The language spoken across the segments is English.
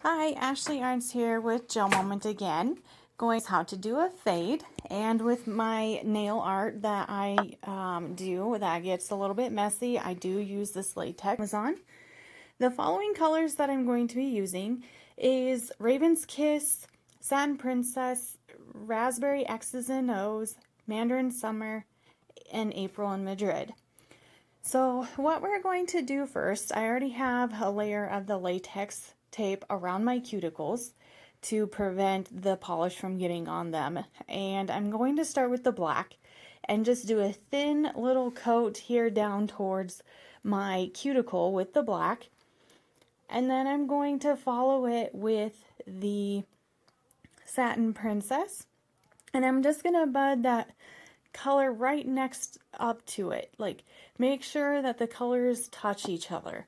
Hi, Ashley Arns here with Jill Moment again, going how to do a fade. And with my nail art that I do, that gets a little bit messy, I do use this latex Amazon. The following colors that I'm going to be using is Raven's Kiss, Satin Princess, Raspberry X's and O's, Mandarin Summer, and April in Madrid. So what we're going to do first, I already have a layer of the latex tape around my cuticles to prevent the polish from getting on them. And I'm going to start with the black and just do a thin little coat here down towards my cuticle with the black. And then I'm going to follow it with the Satin Princess. And I'm just going to bud that color right next up to it. Like, make sure that the colors touch each other.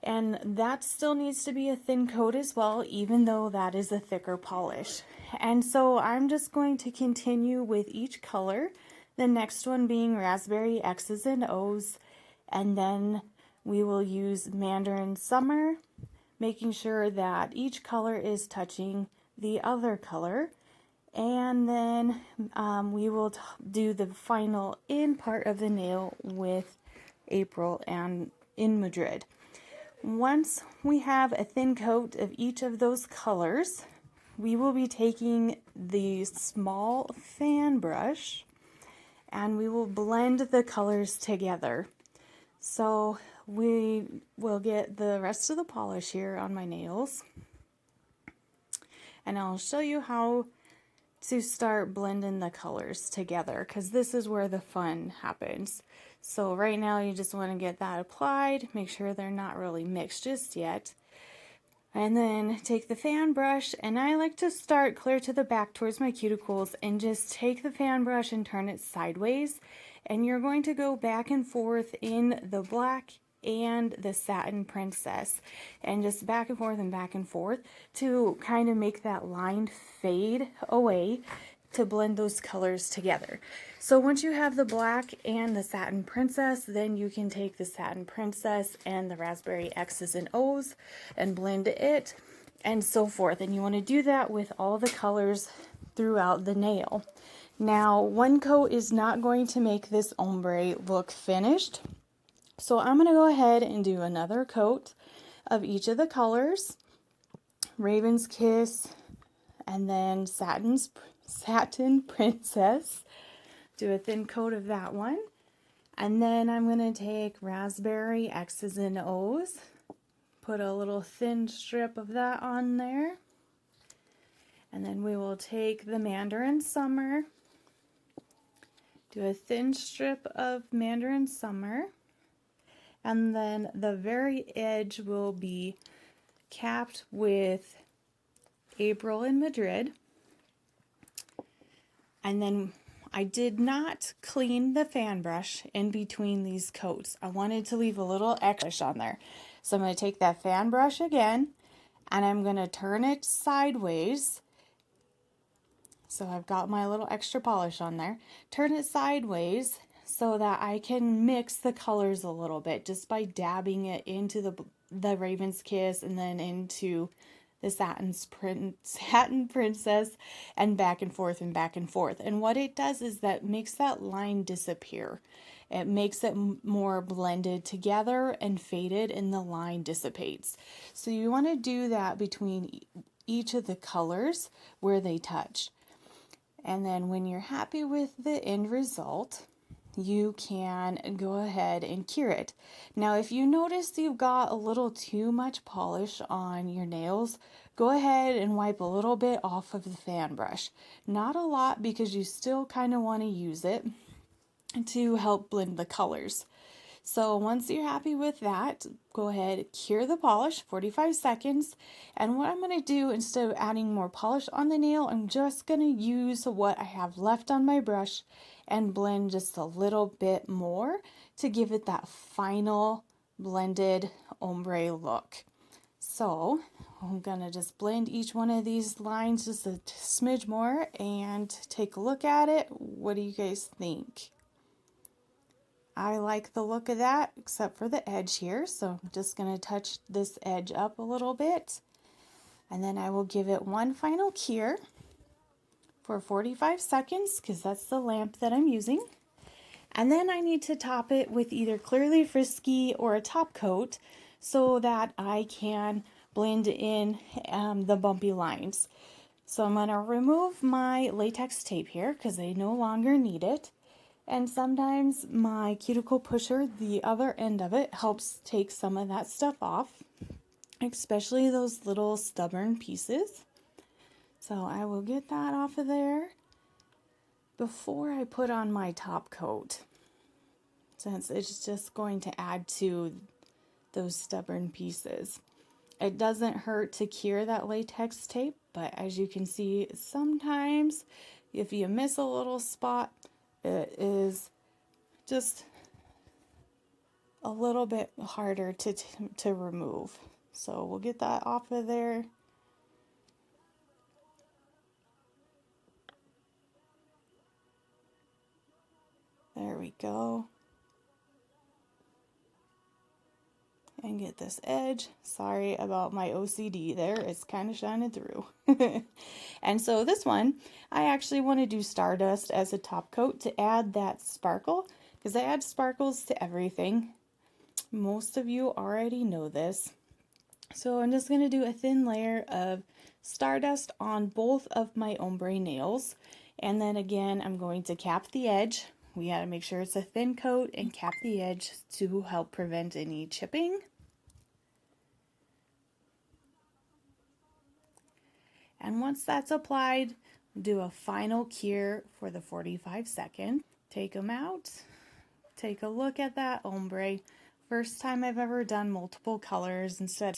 And that still needs to be a thin coat as well, even though that is a thicker polish. And so I'm just going to continue with each color, the next one being Raspberry X's and O's, and then we will use Mandarin Summer, making sure that each color is touching the other color. And then we will do the final in part of the nail with April and in Madrid. Once we have a thin coat of each of those colors, we will be taking the small fan brush and we will blend the colors together. So we will get the rest of the polish here on my nails, and I'll show you how to start blending the colors together, because this is where the fun happens. So right now you just want to get that applied, make sure they're not really mixed just yet, and then take the fan brush, and I like to start clear to the back towards my cuticles and just take the fan brush and turn it sideways, and you're going to go back and forth in the black and the Satin Princess, and just back and forth to kind of make that line fade away to blend those colors together. So once you have the black and the Satin Princess, then you can take the Satin Princess and the Raspberry X's and O's and blend it and so forth. And you want to do that with all the colors throughout the nail. Now, one coat is not going to make this ombre look finished. So I'm going to go ahead and do another coat of each of the colors. Raven's Kiss, and then Satin Princess. Do a thin coat of that one. And then I'm going to take Raspberry X's and O's. Put a little thin strip of that on there. And then we will take the Mandarin Summer. Do a thin strip of Mandarin Summer. And then the very edge will be capped with April in Madrid. And then I did not clean the fan brush in between these coats. I wanted to leave a little extra on there. So I'm going to take that fan brush again, and I'm going to turn it sideways. So I've got my little extra polish on there. Turn it sideways so that I can mix the colors a little bit just by dabbing it into the Raven's Kiss and then into the Satin Princess, and back and forth and back and forth. And what it does is that makes that line disappear. It makes it more blended together and faded, and the line dissipates. So you want to do that between each of the colors where they touch. And then when you're happy with the end result, you can go ahead and cure it. Now, if you notice you've got a little too much polish on your nails, go ahead and wipe a little bit off of the fan brush. Not a lot, because you still kind of want to use it to help blend the colors. So once you're happy with that, go ahead, cure the polish, 45 seconds. And what I'm going to do, instead of adding more polish on the nail, I'm just going to use what I have left on my brush and blend just a little bit more to give it that final blended ombre look. So I'm going to just blend each one of these lines just a smidge more and take a look at it. What do you guys think? I like the look of that, except for the edge here, so I'm just going to touch this edge up a little bit. And then I will give it one final cure for 45 seconds because that's the lamp that I'm using. And then I need to top it with either Clearly Frisky or a top coat so that I can blend in the bumpy lines. So I'm going to remove my latex tape here because I no longer need it. And sometimes my cuticle pusher, the other end of it, helps take some of that stuff off, especially those little stubborn pieces. So I will get that off of there before I put on my top coat, since it's just going to add to those stubborn pieces. It doesn't hurt to cure that latex tape, but as you can see, sometimes if you miss a little spot, it is just a little bit harder to remove. So we'll get that off of there. There we go. And get this edge. Sorry about my OCD there. It's kind of shining through. And so this one, I actually want to do Stardust as a top coat to add that sparkle, because I add sparkles to everything. Most of you already know this. So I'm just going to do a thin layer of Stardust on both of my ombre nails. And then again, I'm going to cap the edge. We got to make sure it's a thin coat and cap the edge to help prevent any chipping. And once that's applied, do a final cure for the 45 seconds. Take them out. Take a look at that ombre. First time I've ever done multiple colors instead